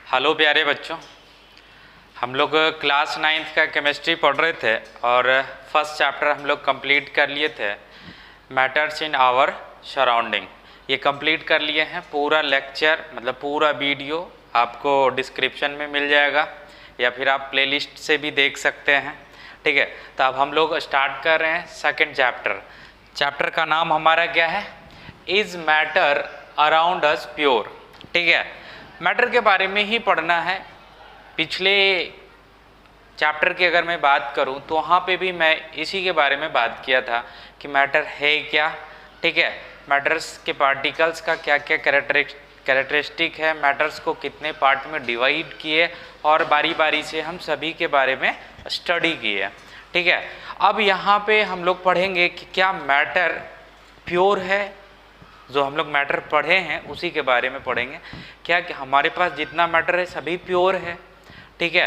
Hello प्यारे बच्चों, हम लोग क्लास 9th का केमिस्ट्री पढ़ रहे थे और फर्स्ट चैप्टर हम लोग कंप्लीट कर लिए थे, मैटर्स इन आवर सराउंडिंग। ये कंप्लीट कर लिए हैं। पूरा लेक्चर मतलब पूरा वीडियो आपको डिस्क्रिप्शन में मिल जाएगा या फिर आप प्लेलिस्ट से भी देख सकते हैं। ठीक है, तो अब हम लोग स्टार्ट कर रहे हैं सेकंड चैप्टर। चैप्टर का नाम हमारा क्या है? Is matter around us pure. ठीक है, मैटर के बारे में ही पढ़ना है। पिछले चैप्टर की अगर मैं बात करूं तो वहाँ पे भी मैं इसी के बारे में बात किया था कि मैटर है क्या। ठीक है, मैटर्स के पार्टिकल्स का क्या क्या कैरेक्टरिस्टिक है, मैटर्स को कितने पार्ट में डिवाइड किए और बारी बारी से हम सभी के बारे में स्टडी किए। ठीक है, अब यहाँ पे हम लोग पढ़ेंगे कि क्या मैटर प्योर है। जो हम लोग मैटर पढ़े हैं उसी के बारे में पढ़ेंगे। क्या कि हमारे पास जितना मैटर है सभी प्योर है? ठीक है,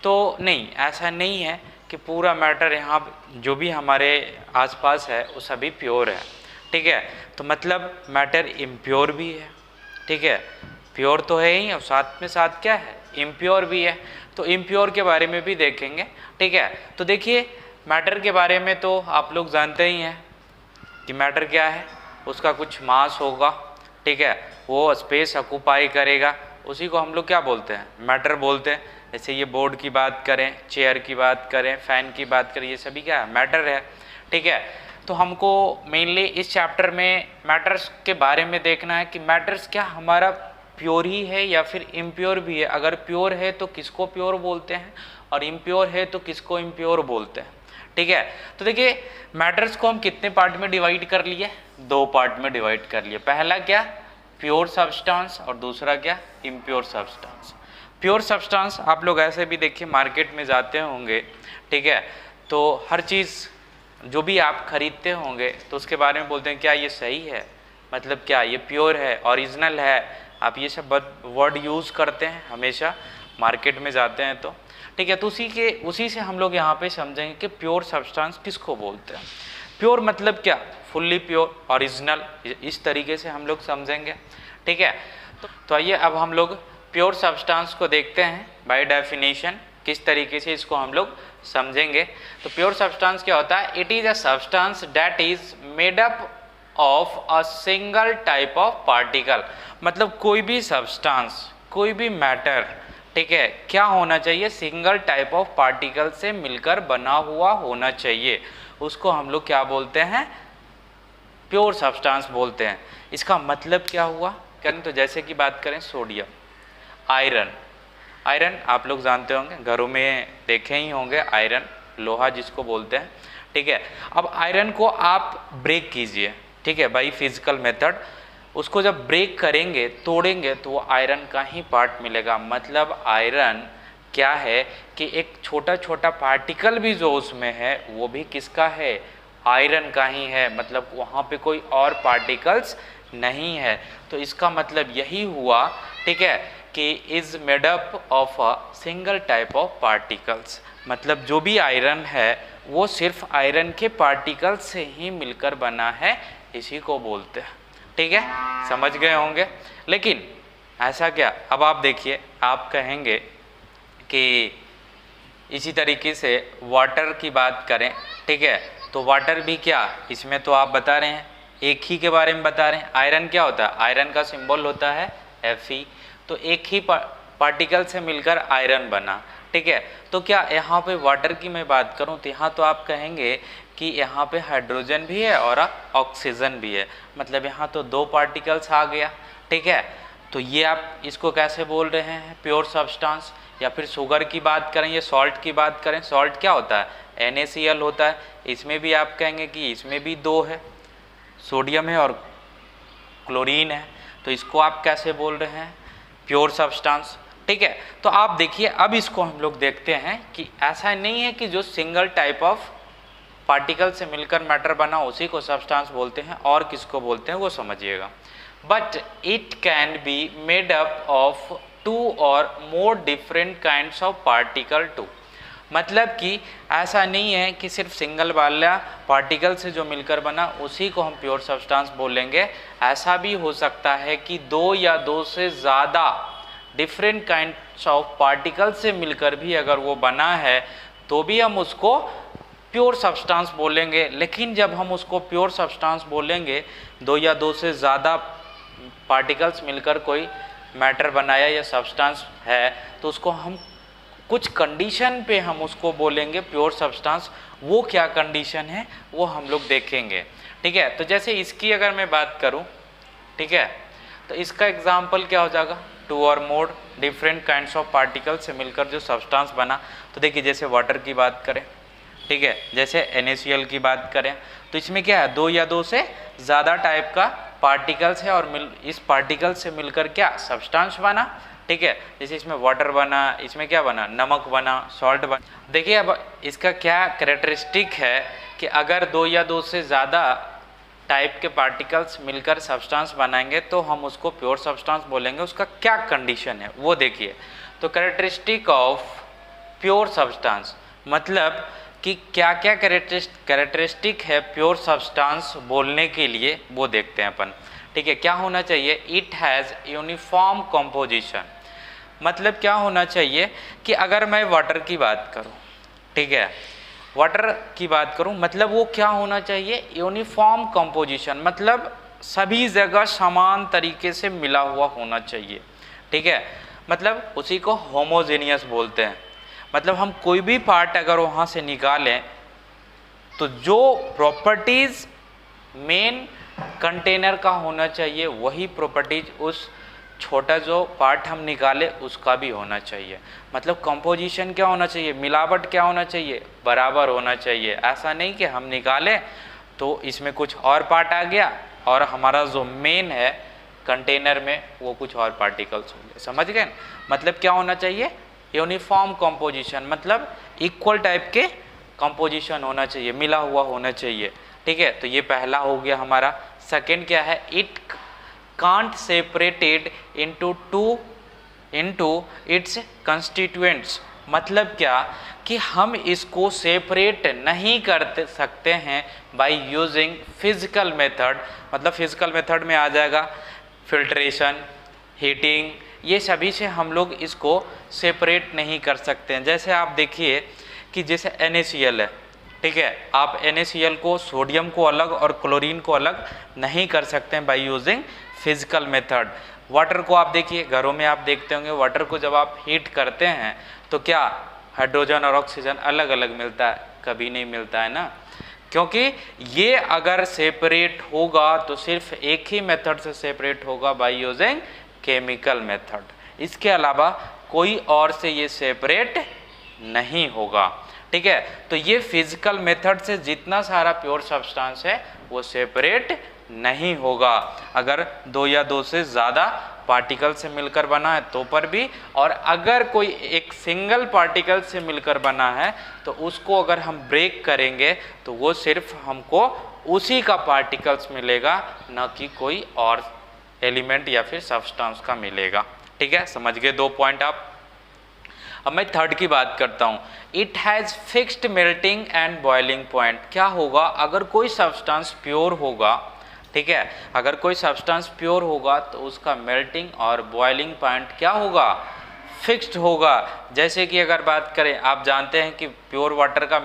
तो नहीं, ऐसा नहीं है कि पूरा मैटर यहाँ जो भी हमारे आसपास है वो सभी प्योर है। ठीक है, तो मतलब मैटर इम्प्योर भी है। ठीक है, प्योर तो है ही और साथ में साथ क्या है, इम्प्योर भी है। तो इम्प्योर के बारे में भी देखेंगे। ठीक है, तो देखिए मैटर के बारे में तो आप लोग जानते ही हैं कि मैटर क्या है, उसका कुछ मास होगा। ठीक है, वो स्पेस ऑक्यूपाई करेगा, उसी को हम लोग क्या बोलते हैं, मैटर बोलते हैं। जैसे ये बोर्ड की बात करें, चेयर की बात करें, फैन की बात करें, ये सभी क्या है, मैटर है। ठीक है, तो हमको मेनली इस चैप्टर में मैटर्स के बारे में देखना है कि मैटर्स क्या हमारा प्योर ही है या फिर इम्प्योर भी है। अगर प्योर है तो किसको प्योर बोलते हैं और इम्प्योर है तो किसको इम्प्योर बोलते हैं। ठीक है, तो देखिए मैटर्स को हम कितने पार्ट में डिवाइड कर लिए, दो पार्ट में डिवाइड कर लिए। पहला क्या, प्योर सब्सटेंस, और दूसरा क्या, इम्प्योर सब्सटेंस। प्योर सब्सटेंस आप लोग ऐसे भी देखिए मार्केट में जाते होंगे। ठीक है, तो हर चीज़ जो भी आप खरीदते होंगे तो उसके बारे में बोलते हैं क्या ये सही है, मतलब क्या ये प्योर है, ओरिजिनल है। आप ये सब वर्ड यूज़ करते हैं हमेशा मार्केट में जाते हैं तो। ठीक है, तो उसी से हम लोग यहाँ पे समझेंगे कि प्योर सब्सटेंस किसको बोलते हैं। प्योर मतलब क्या, फुल्ली प्योर, ओरिजिनल, इस तरीके से हम लोग समझेंगे। ठीक है, तो आइए अब हम लोग प्योर सब्सटेंस को देखते हैं बाय डेफिनेशन, किस तरीके से इसको हम लोग समझेंगे। तो प्योर सब्सटेंस क्या होता है? It is a substance that is made up of a single type of particle. मतलब कोई भी सब्सटेंस, कोई भी मैटर, ठीक है, क्या होना चाहिए, सिंगल टाइप ऑफ पार्टिकल से मिलकर बना हुआ होना चाहिए। उसको हम लोग क्या बोलते हैं, प्योर सब्सटेंस बोलते हैं। इसका मतलब क्या हुआ, तो जैसे कि बात करें सोडियम, आयरन। आयरन आप लोग जानते होंगे, घरों में देखे ही होंगे, आयरन लोहा जिसको बोलते हैं। ठीक है, अब आयरन को आप ब्रेक कीजिए, ठीक है, बाई फिजिकल मेथड। उसको जब ब्रेक करेंगे, तोड़ेंगे, तो वो आयरन का ही पार्ट मिलेगा। मतलब आयरन क्या है कि एक छोटा छोटा पार्टिकल भी जो उसमें है वो भी किसका है, आयरन का ही है। मतलब वहाँ पे कोई और पार्टिकल्स नहीं है। तो इसका मतलब यही हुआ, ठीक है, कि is made up of a single type of particles. मतलब जो भी आयरन है वो सिर्फ आयरन के पार्टिकल से ही मिलकर बना है, इसी को बोलते हैं। ठीक है, समझ गए होंगे। लेकिन ऐसा क्या, अब आप देखिए, आप कहेंगे कि इसी तरीके से वाटर की बात करें, ठीक है, तो वाटर भी क्या, इसमें तो आप बता रहे हैं एक ही के बारे में बता रहे हैं। आयरन क्या होता है, आयरन का सिंबल होता है Fe। तो एक ही पार्टिकल से मिलकर आयरन बना। ठीक है, तो क्या यहाँ पे वाटर की मैं बात करूँ तो यहाँ तो आप कहेंगे कि यहाँ पे हाइड्रोजन भी है और ऑक्सीजन भी है। मतलब यहाँ तो दो पार्टिकल्स आ गया। ठीक है, तो ये आप इसको कैसे बोल रहे हैं, प्योर सब्सटेंस। या फिर शुगर की बात करें या सॉल्ट की बात करें, सॉल्ट क्या होता है, NaCl होता है। इसमें भी आप कहेंगे कि इसमें भी दो है, सोडियम है और क्लोरीन है। तो इसको आप कैसे बोल रहे हैं, प्योर सब्सटेंस। ठीक है, तो आप देखिए अब इसको हम लोग देखते हैं कि ऐसा नहीं है कि जो सिंगल टाइप ऑफ पार्टिकल से मिलकर मैटर बना उसी को सब्सटेंस बोलते हैं, और किसको बोलते हैं वो समझिएगा। But it can be made up of two और more different kinds of particle too. मतलब कि ऐसा नहीं है कि सिर्फ सिंगल वाला पार्टिकल से जो मिलकर बना उसी को हम प्योर सब्सटेंस बोलेंगे। ऐसा भी हो सकता है कि दो या दो से ज़्यादा डिफरेंट काइंड्स ऑफ पार्टिकल से मिलकर भी अगर वो बना है तो भी हम उसको प्योर सब्सटेंस बोलेंगे। लेकिन जब हम उसको प्योर सब्सटेंस बोलेंगे, दो या दो से ज़्यादा पार्टिकल्स मिलकर कोई मैटर बनाया या सब्सटेंस है, तो उसको हम कुछ कंडीशन पे हम उसको बोलेंगे प्योर सब्सटेंस। वो क्या कंडीशन है वो हम लोग देखेंगे, ठीक है। तो जैसे इसकी अगर मैं बात करूं, ठीक है, तो इसका एग्जांपल क्या हो जाएगा, टू और more different kinds of particle से मिलकर जो सब्सटेंस बना। तो देखिए जैसे वाटर की बात करें, ठीक है, जैसे NaCl की बात करें, तो इसमें क्या है, दो या दो से ज़्यादा टाइप का पार्टिकल्स है और इस पार्टिकल से मिलकर क्या सब्सटेंस बना, ठीक है। जैसे इसमें वाटर बना, इसमें क्या बना, नमक बना, सॉल्ट बना। देखिए अब इसका क्या कैरेक्टरिस्टिक है कि अगर दो या दो से ज़्यादा टाइप के पार्टिकल्स मिलकर सब्सटेंस बनाएंगे तो हम उसको प्योर सब्सटेंस बोलेंगे। उसका क्या कंडीशन है वो देखिए। तो कैरेक्टरिस्टिक ऑफ प्योर सब्सटेंस मतलब कि क्या क्या कैरेक्टरिस्टिक है प्योर सब्सटेंस बोलने के लिए, वो देखते हैं अपन, ठीक है। क्या होना चाहिए, इट हैज़ यूनिफॉर्म कंपोजिशन। मतलब क्या होना चाहिए कि अगर मैं वाटर की बात करूं, ठीक है, वाटर की बात करूं, मतलब वो क्या होना चाहिए, यूनिफॉर्म कंपोजिशन, मतलब सभी जगह समान तरीके से मिला हुआ होना चाहिए, ठीक है। मतलब उसी को होमोजेनियस बोलते हैं। मतलब हम कोई भी पार्ट अगर वहाँ से निकालें तो जो प्रॉपर्टीज़ मेन कंटेनर का होना चाहिए वही प्रॉपर्टीज उस छोटा जो पार्ट हम निकाले उसका भी होना चाहिए। मतलब कंपोजिशन क्या होना चाहिए, मिलावट क्या होना चाहिए, बराबर होना चाहिए। ऐसा नहीं कि हम निकालें तो इसमें कुछ और पार्ट आ गया और हमारा जो मेन है कंटेनर में वो कुछ और पार्टिकल्स होंगे, समझ गए। मतलब क्या होना चाहिए, यूनिफॉर्म कंपोजिशन, मतलब इक्वल टाइप के कंपोजिशन होना चाहिए, मिला हुआ होना चाहिए, ठीक है। तो ये पहला हो गया हमारा। सेकंड क्या है, it can't separated into its constituents. मतलब क्या कि हम इसको सेपरेट नहीं कर सकते हैं बाय यूजिंग फिजिकल मेथड। मतलब फिजिकल मेथड में आ जाएगा फिल्ट्रेशन, हीटिंग, ये सभी से हम लोग इसको सेपरेट नहीं कर सकते हैं। जैसे आप देखिए कि जैसे NaCl है, ठीक है, आप NaCl को, सोडियम को अलग और क्लोरीन को अलग नहीं कर सकते हैं by using physical method. Water को आप देखिए, घरों में आप देखते होंगे, वाटर को जब आप हीट करते हैं तो क्या हाइड्रोजन और ऑक्सीजन अलग अलग मिलता है, कभी नहीं मिलता है ना, क्योंकि ये अगर सेपरेट होगा तो सिर्फ एक ही मेथड से सेपरेट होगा बाय यूजिंग केमिकल मेथड। इसके अलावा कोई और से ये सेपरेट नहीं होगा, ठीक है। तो ये फिजिकल मेथड से जितना सारा प्योर सब्सटेंस है वो सेपरेट नहीं होगा। अगर दो या दो से ज़्यादा पार्टिकल से मिलकर बना है तो पर भी, और अगर कोई एक सिंगल पार्टिकल से मिलकर बना है तो उसको अगर हम ब्रेक करेंगे तो वो सिर्फ हमको उसी का पार्टिकल्स मिलेगा, ना कि कोई और एलिमेंट या फिर सब्सटेंस का मिलेगा, ठीक है। समझ गए दो पॉइंट आप। अब मैं थर्ड की बात करता हूँ, it has fixed melting and boiling point. क्या होगा अगर कोई सब्सटेंस प्योर होगा, ठीक है, अगर कोई सब्सटेंस प्योर होगा तो उसका मेल्टिंग और बॉइलिंग पॉइंट क्या होगा, फिक्स्ड होगा। जैसे कि अगर बात करें, आप जानते हैं कि प्योर वाटर का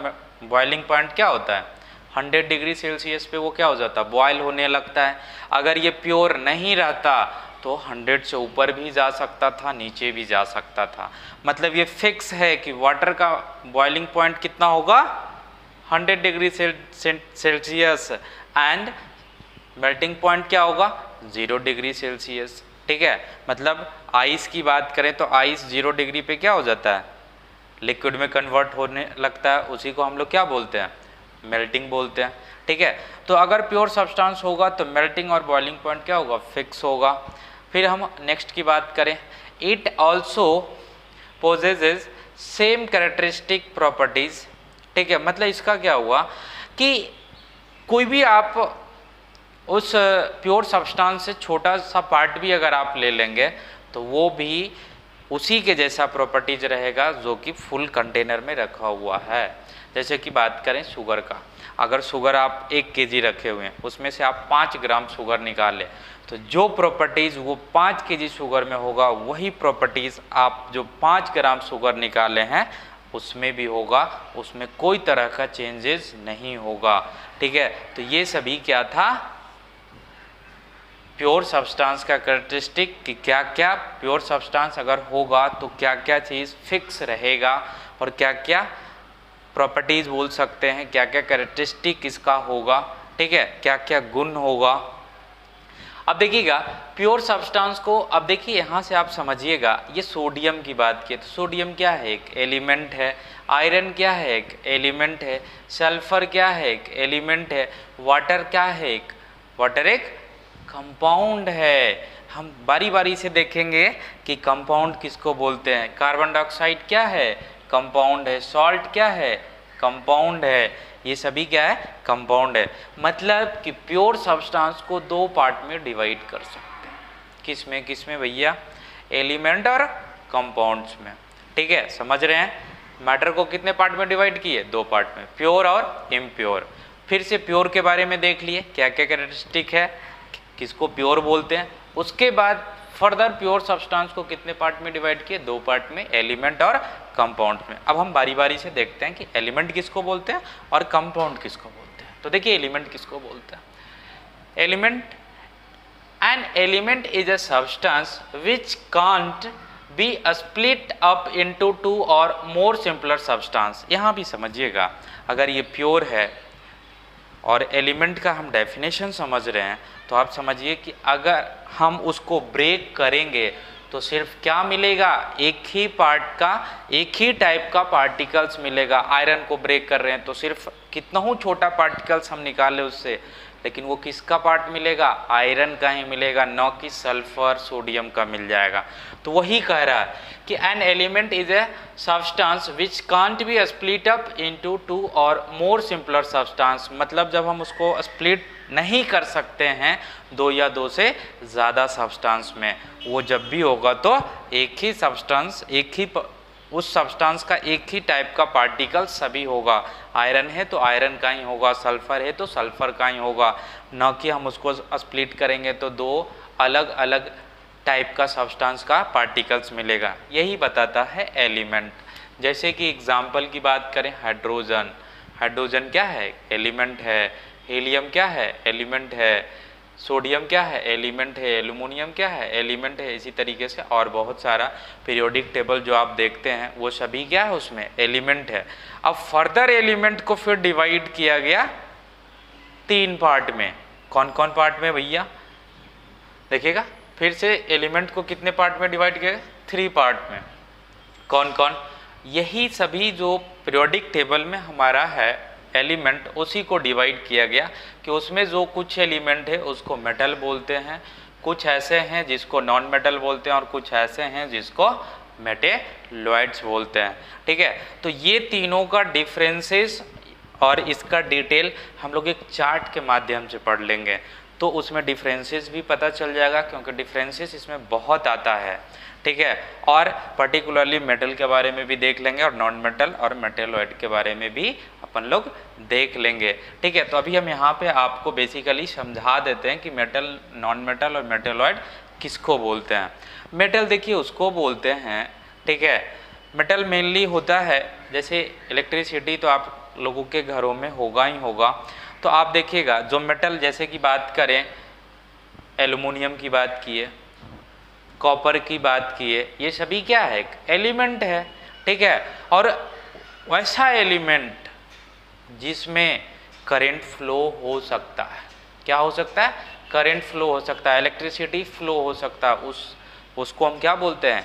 बॉइलिंग पॉइंट क्या होता है, 100 डिग्री सेल्सियस पे वो क्या हो जाता है, बॉयल होने लगता है। अगर ये प्योर नहीं रहता तो 100 से ऊपर भी जा सकता था, नीचे भी जा सकता था। मतलब ये फिक्स है कि वाटर का बॉइलिंग पॉइंट कितना होगा, 100 degree Celsius, and melting point क्या होगा, 0 डिग्री सेल्सियस, ठीक है। मतलब आइस की बात करें तो आइस 0 डिग्री पे क्या हो जाता है, लिक्विड में कन्वर्ट होने लगता है, उसी को हम लोग क्या बोलते हैं, मेल्टिंग बोलते हैं, ठीक है। तो अगर प्योर सब्सटेंस होगा तो मेल्टिंग और बॉइलिंग पॉइंट क्या होगा, फिक्स होगा। फिर हम नेक्स्ट की बात करें, it also possesses same characteristic properties, ठीक है। मतलब इसका क्या हुआ कि कोई भी आप उस प्योर सब्सटेंस से छोटा सा पार्ट भी अगर आप ले लेंगे तो वो भी उसी के जैसा प्रॉपर्टीज रहेगा जो कि फुल कंटेनर में रखा हुआ है। जैसे कि बात करें शुगर का, अगर शुगर आप 1 kg रखे हुए हैं, उसमें से आप 5 ग्राम शुगर निकालें तो जो प्रॉपर्टीज़ वो 5 kg शुगर में होगा वही प्रॉपर्टीज़ आप जो 5 ग्राम शुगर निकाले हैं उसमें भी होगा, उसमें कोई तरह का चेंजेस नहीं होगा। ठीक है, तो ये सभी क्या था, प्योर सब्सटेंस का कैरेक्टरिस्टिक कि क्या क्या प्योर सब्सटेंस अगर होगा तो क्या क्या चीज़ फिक्स रहेगा और क्या क्या प्रॉपर्टीज़ बोल सकते हैं, क्या क्या कैरेक्टरिस्टिक इसका होगा। ठीक है, क्या क्या गुण होगा। अब देखिएगा प्योर सब्सटेंस को, अब देखिए यहाँ से आप समझिएगा, ये सोडियम की बात की तो सोडियम क्या है, एक एलिमेंट है। आयरन क्या है, एक एलिमेंट है। सल्फर क्या है, एक एलिमेंट है। वाटर क्या है, एक वाटर एक कंपाउंड है। हम बारी बारी से देखेंगे कि कंपाउंड किसको बोलते हैं। कार्बन डाइऑक्साइड क्या है, कंपाउंड है। सॉल्ट क्या है, कंपाउंड है। ये सभी क्या है, कंपाउंड है। मतलब कि प्योर सब्सटेंस को 2 पार्ट में डिवाइड कर सकते हैं। किस में भैया, एलिमेंट और कंपाउंड्स में। ठीक है, समझ रहे हैं। मैटर को कितने पार्ट में डिवाइड किए, 2 पार्ट में, प्योर और इम्प्योर। फिर से प्योर के बारे में देख लिए, क्या क्या कैरेक्टरिस्टिक है, किसको प्योर बोलते हैं। उसके बाद फर्दर प्योर सब्सटेंस को कितने पार्ट में डिवाइड किए, 2 पार्ट में, एलिमेंट और कंपाउंड में। अब हम बारी बारी से देखते हैं कि एलिमेंट किसको बोलते हैं और कंपाउंड किसको बोलते हैं। तो देखिए एलिमेंट किसको बोलते हैं। Element, an element is a substance which can't be split up into 2 और मोर सिंपलर सब्सटेंस। यहाँ भी समझिएगा, अगर ये प्योर है और एलिमेंट का हम डेफिनेशन समझ रहे हैं तो आप समझिए कि अगर हम उसको ब्रेक करेंगे तो सिर्फ क्या मिलेगा, एक ही पार्ट का, एक ही टाइप का पार्टिकल्स मिलेगा। आयरन को ब्रेक कर रहे हैं तो सिर्फ कितना ही छोटा पार्टिकल्स हम निकाले उससे, लेकिन वो किसका पार्ट मिलेगा, आयरन का ही मिलेगा, न कि सल्फर सोडियम का मिल जाएगा। तो वही कह रहा है कि an element is a substance which can't be split up into 2 और मोर सिंपलर सब्सटेंस। मतलब जब हम उसको स्प्लिट नहीं कर सकते हैं 2 या 2 से ज़्यादा सब्सटेंस में, वो जब भी होगा तो एक ही सब्सटेंस, एक ही उस सब्सटेंस का एक ही टाइप का पार्टिकल सभी होगा। आयरन है तो आयरन का ही होगा, सल्फर है तो सल्फर का ही होगा, न कि हम उसको स्प्लिट करेंगे तो 2 अलग अलग टाइप का सब्सटेंस का पार्टिकल्स मिलेगा। यही बताता है एलिमेंट। जैसे कि एग्जाम्पल की बात करें, हाइड्रोजन, हाइड्रोजन क्या है, एलिमेंट है। हीलियम क्या है, एलिमेंट है। सोडियम क्या है, एलिमेंट है। एल्यूमिनियम क्या है, एलिमेंट है। इसी तरीके से और बहुत सारा पीरियोडिक टेबल जो आप देखते हैं वो सभी क्या है, उसमें एलिमेंट है। अब फर्दर एलिमेंट को फिर डिवाइड किया गया 3 पार्ट में। कौन कौन पार्ट में भैया, देखिएगा फिर से एलिमेंट को कितने पार्ट में डिवाइड किया गया, 3 पार्ट में। कौन कौन, यही सभी जो पीरियोडिक टेबल में हमारा है एलिमेंट, उसी को डिवाइड किया गया कि उसमें जो कुछ एलिमेंट है उसको मेटल बोलते हैं, कुछ ऐसे हैं जिसको नॉन मेटल बोलते हैं और कुछ ऐसे हैं जिसको मेटेलॉइड्स बोलते हैं। ठीक है, तो ये तीनों का डिफरेंसेस और इसका डिटेल हम लोग एक चार्ट के माध्यम से पढ़ लेंगे तो उसमें डिफरेंसेस भी पता चल जाएगा, क्योंकि डिफरेंसेस इसमें बहुत आता है। ठीक है, और पर्टिकुलरली मेटल के बारे में भी देख लेंगे और नॉन मेटल और मेटेलॉइड के बारे में भी अपन लोग देख लेंगे। ठीक है, तो अभी हम यहाँ पे आपको बेसिकली समझा देते हैं कि मेटल, नॉन मेटल और मेटेलॉइड किसको बोलते हैं। मेटल देखिए उसको बोलते हैं, ठीक है, मेटल मेनली होता है, जैसे इलेक्ट्रिसिटी तो आप लोगों के घरों में होगा ही होगा, तो आप देखिएगा जो मेटल, जैसे कि बात करें एल्युमिनियम की बात किए, कॉपर की बात किए, ये सभी क्या है, एलिमेंट है। ठीक है, और वैसा एलिमेंट जिसमें करंट फ्लो हो सकता है, क्या हो सकता है, करंट फ्लो हो सकता है, इलेक्ट्रिसिटी फ्लो हो सकता है, उसको हम क्या बोलते हैं,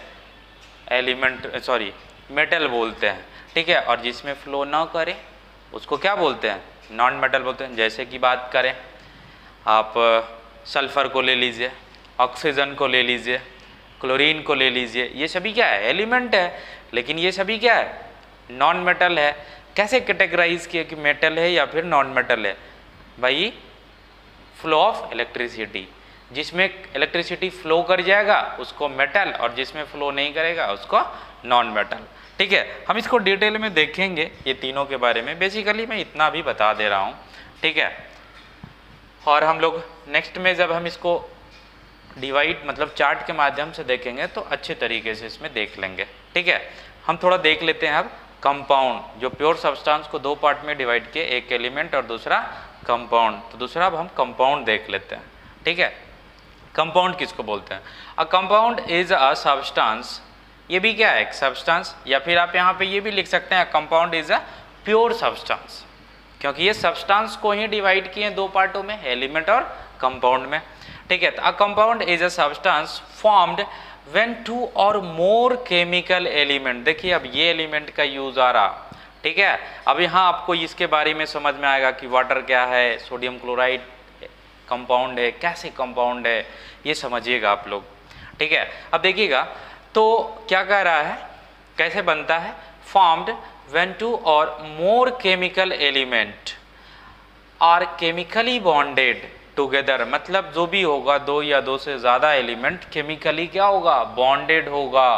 एलिमेंट, सॉरी मेटल बोलते हैं। ठीक है, और जिसमें फ्लो ना करे उसको क्या बोलते हैं, नॉन मेटल बोलते हैं। जैसे कि बात करें आप सल्फर को ले लीजिए, ऑक्सीजन को ले लीजिए, क्लोरीन को ले लीजिए, ये सभी क्या है, एलिमेंट है, लेकिन ये सभी क्या है, नॉन मेटल है। कैसे कैटेगराइज किया कि मेटल है या फिर नॉन मेटल है, भाई फ्लो ऑफ इलेक्ट्रिसिटी, जिसमें इलेक्ट्रिसिटी फ्लो कर जाएगा उसको मेटल, और जिसमें फ्लो नहीं करेगा उसको नॉन मेटल। ठीक है, हम इसको डिटेल में देखेंगे ये तीनों के बारे में, बेसिकली मैं इतना भी बता दे रहा हूँ। ठीक है, और हम लोग नेक्स्ट में जब हम इसको डिवाइड मतलब चार्ट के माध्यम से देखेंगे तो अच्छे तरीके से इसमें देख लेंगे। ठीक है, हम थोड़ा देख लेते हैं अब कंपाउंड, जो प्योर सब्सटेंस को दो पार्ट में डिवाइड किए, एक एलिमेंट और दूसरा कंपाउंड। तो दूसरा अब हम कंपाउंड देख लेते हैं। ठीक है, कंपाउंड किसको बोलते हैं? अ कंपाउंड इज अ सब्सटेंस, ये भी क्या है? एक सब्सटेंस, या फिर आप यहाँ पे ये भी लिख सकते हैं compound is a pure substance, क्योंकि ये सब्सटेंस को ही डिवाइड किए दो पार्टों में, एलिमेंट और कंपाउंड में। ठीक है, तो a compound is a substance formed when two और मोर केमिकल एलिमेंट, देखिए अब ये एलिमेंट का यूज आ रहा। ठीक है, अब यहाँ आपको इसके बारे में समझ में आएगा कि वाटर क्या है, सोडियम क्लोराइड कंपाउंड है, कैसे कंपाउंड है, ये समझिएगा आप लोग। ठीक है, अब देखिएगा तो क्या कह रहा है, कैसे बनता है? फॉर्म्ड व्हेन टू और more chemical element are chemically bonded together, मतलब जो भी होगा दो या दो से ज़्यादा एलिमेंट केमिकली क्या होगा? बॉन्डेड होगा।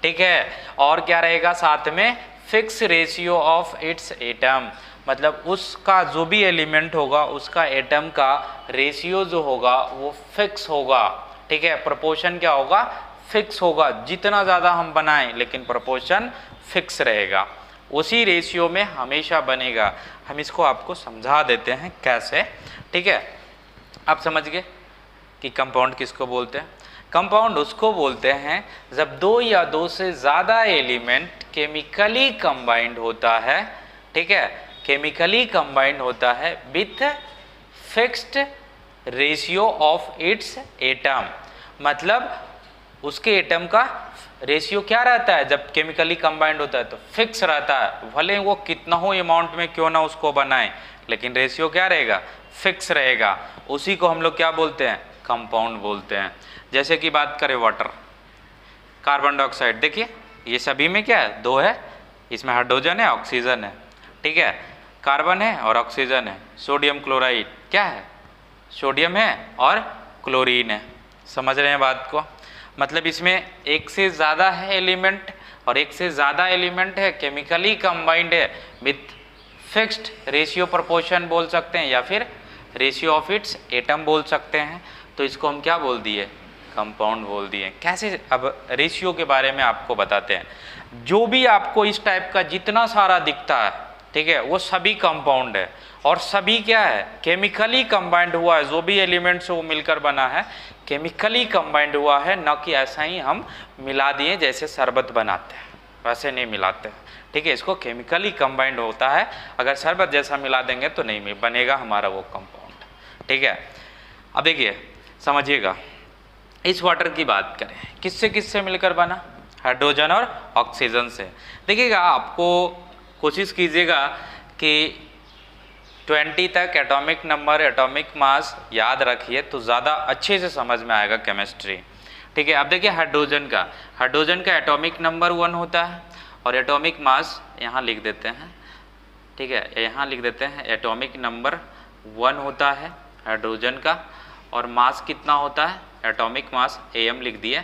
ठीक है, और क्या रहेगा साथ में? Fix ratio of its atom, मतलब उसका जो भी एलिमेंट होगा उसका एटम का रेशियो जो होगा वो फिक्स होगा। ठीक है, प्रोपोर्शन क्या होगा? फिक्स होगा। जितना ज़्यादा हम बनाएं लेकिन प्रोपोर्शन फिक्स रहेगा, उसी रेशियो में हमेशा बनेगा। हम इसको आपको समझा देते हैं कैसे। ठीक है, आप समझ गए कि कंपाउंड किसको बोलते हैं? कंपाउंड उसको बोलते हैं जब दो या दो से ज़्यादा एलिमेंट केमिकली कंबाइंड होता है। ठीक है, केमिकली कंबाइंड होता है with fixed ratio of its atom, मतलब उसके एटम का रेशियो क्या रहता है? जब केमिकली कंबाइंड होता है तो फिक्स रहता है, भले वो कितना हो अमाउंट में क्यों ना उसको बनाएं, लेकिन रेशियो क्या रहेगा? फिक्स रहेगा। उसी को हम लोग क्या बोलते हैं? कंपाउंड बोलते हैं। जैसे कि बात करें वाटर, कार्बन डाइऑक्साइड, देखिए ये सभी में क्या है? दो है, इसमें हाइड्रोजन है, ऑक्सीजन है। ठीक है, कार्बन है और ऑक्सीजन है। सोडियम क्लोराइड क्या है? सोडियम है और क्लोरीन है। समझ रहे हैं बात को? मतलब इसमें एक से ज़्यादा है एलिमेंट, और एक से ज़्यादा एलिमेंट है केमिकली कंबाइंड है विथ फिक्स्ड रेशियो प्रोपोर्शन बोल सकते हैं, या फिर रेशियो ऑफ इट्स एटम बोल सकते हैं। तो इसको हम क्या बोल दिए? कंपाउंड बोल दिए। कैसे? अब रेशियो के बारे में आपको बताते हैं। जो भी आपको इस टाइप का जितना सारा दिखता है, ठीक है, वो सभी कंपाउंड है, और सभी क्या है? केमिकली कंबाइंड हुआ है। जो भी एलिमेंट्स वो मिलकर बना है केमिकली कंबाइंड हुआ है, न कि ऐसा ही हम मिला दिए जैसे शरबत बनाते हैं वैसे नहीं मिलाते हैं। ठीक है, इसको केमिकली कंबाइंड होता है। अगर शरबत जैसा मिला देंगे तो नहीं बनेगा हमारा वो कंपाउंड। ठीक है, अब देखिए समझिएगा, इस वाटर की बात करें, किससे किससे मिलकर बना? हाइड्रोजन और ऑक्सीजन से। देखिएगा, आपको कोशिश कीजिएगा कि 20 तक एटॉमिक नंबर, एटॉमिक मास याद रखिए तो ज़्यादा अच्छे से समझ में आएगा केमिस्ट्री। ठीक है, अब देखिए हाइड्रोजन का एटॉमिक नंबर 1 होता है, और एटॉमिक मास यहाँ लिख देते हैं। ठीक है, यहाँ लिख देते हैं एटॉमिक नंबर 1 होता है हाइड्रोजन का, और मास कितना होता है? एटॉमिक मास am लिख दिए,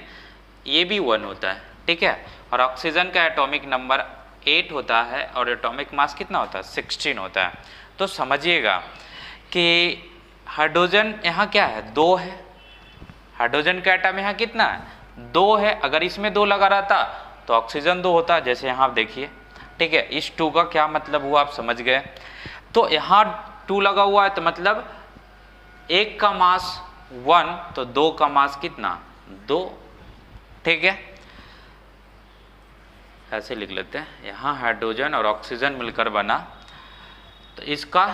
ये भी 1 होता है। ठीक है, और ऑक्सीजन का एटॉमिक नंबर 8 होता है, और एटॉमिक मास कितना होता है? 16 होता है। तो समझिएगा कि हाइड्रोजन यहाँ क्या है? 2 है। हाइड्रोजन का एटम यहाँ कितना है? 2 है। अगर इसमें 2 लगा रहता तो ऑक्सीजन 2 होता, जैसे यहाँ आप देखिए। ठीक है, इस 2 का क्या मतलब हुआ आप समझ गए। तो यहाँ 2 लगा हुआ है तो मतलब 1 का मास 1, तो 2 का मास कितना? 2। ठीक है, ऐसे लिख लेते हैं। यहाँ हाइड्रोजन और ऑक्सीजन मिलकर बना, तो इसका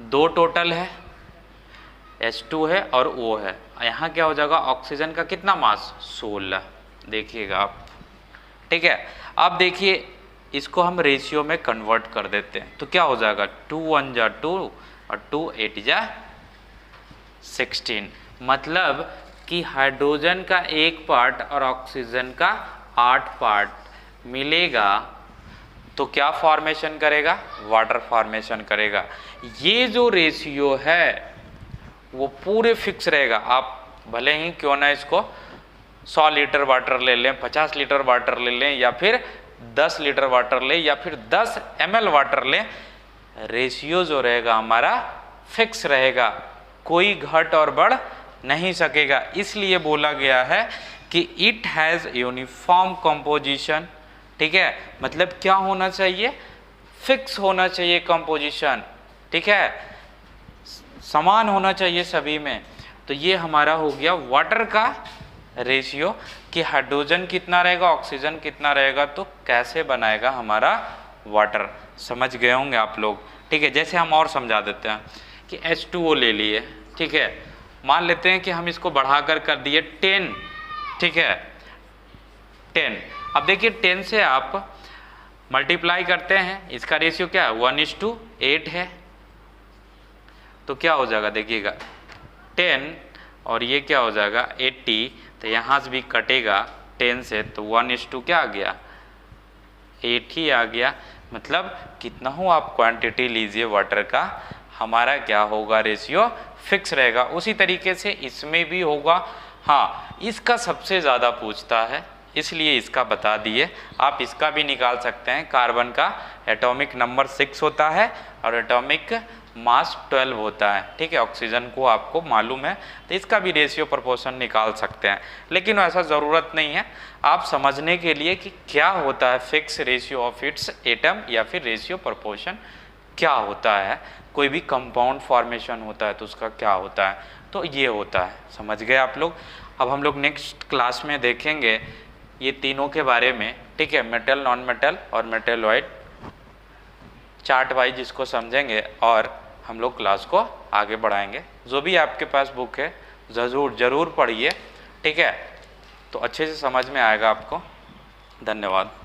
2 टोटल है, H2 है और O है। यहाँ क्या हो जाएगा? ऑक्सीजन का कितना मास? 16। देखिएगा आप। ठीक है, अब देखिए इसको हम रेशियो में कन्वर्ट कर देते हैं, तो क्या हो जाएगा? 2 1 जा 2 और 2 8 जा 16। मतलब कि हाइड्रोजन का 1 पार्ट और ऑक्सीजन का 8 पार्ट मिलेगा तो क्या फॉर्मेशन करेगा? वाटर फॉर्मेशन करेगा। ये जो रेशियो है वो पूरे फिक्स रहेगा। आप भले ही क्यों ना इसको 100 लीटर वाटर ले लें, 50 लीटर वाटर ले लें, या फिर 10 लीटर वाटर लें, या फिर 10 ml वाटर लें, रेशियो जो रहेगा हमारा फिक्स रहेगा, कोई घट और बढ़ नहीं सकेगा। इसलिए बोला गया है कि इट हैज़ यूनिफॉर्म कंपोजिशन। ठीक है, मतलब क्या होना चाहिए, फिक्स होना चाहिए कंपोजिशन। ठीक है, समान होना चाहिए सभी में। तो ये हमारा हो गया वाटर का रेशियो कि हाइड्रोजन कितना रहेगा, ऑक्सीजन कितना रहेगा, तो कैसे बनाएगा हमारा वाटर। समझ गए होंगे आप लोग। ठीक है, जैसे हम और समझा देते हैं कि H2O ले लिए। ठीक है, मान लेते हैं कि हम इसको बढ़ाकर कर दिए 10। ठीक है, 10। अब देखिए 10 से आप मल्टीप्लाई करते हैं, इसका रेशियो क्या है, 1:8 है। तो क्या हो जाएगा, देखिएगा 10 और ये क्या हो जाएगा 80, तो यहाँ से भी कटेगा 10 से, तो 1:2 क्या आ गया, 8 ही आ गया। मतलब कितना हो आप क्वांटिटी लीजिए वाटर का, हमारा क्या होगा, रेशियो फिक्स रहेगा। उसी तरीके से इसमें भी होगा। हाँ, इसका सबसे ज़्यादा पूछता है, इसलिए इसका बता दिए। आप इसका भी निकाल सकते हैं। कार्बन का एटॉमिक नंबर 6 होता है और एटॉमिक मास 12 होता है। ठीक है, ऑक्सीजन को आपको मालूम है, तो इसका भी रेशियो प्रोपोर्शन निकाल सकते हैं। लेकिन ऐसा ज़रूरत नहीं है, आप समझने के लिए कि क्या होता है fix ratio of its atom या फिर रेशियो प्रोपोर्शन क्या होता है, कोई भी कंपाउंड फॉर्मेशन होता है तो उसका क्या होता है, तो ये होता है। समझ गए आप लोग। अब हम लोग नेक्स्ट क्लास में देखेंगे ये तीनों के बारे में। ठीक है, मेटल, नॉन मेटल और मेटेलॉइड, चार्ट वाइज इसको समझेंगे और हम लोग क्लास को आगे बढ़ाएंगे। जो भी आपके पास बुक है ज़रूर पढ़िए। ठीक है, तो अच्छे से समझ में आएगा आपको। धन्यवाद।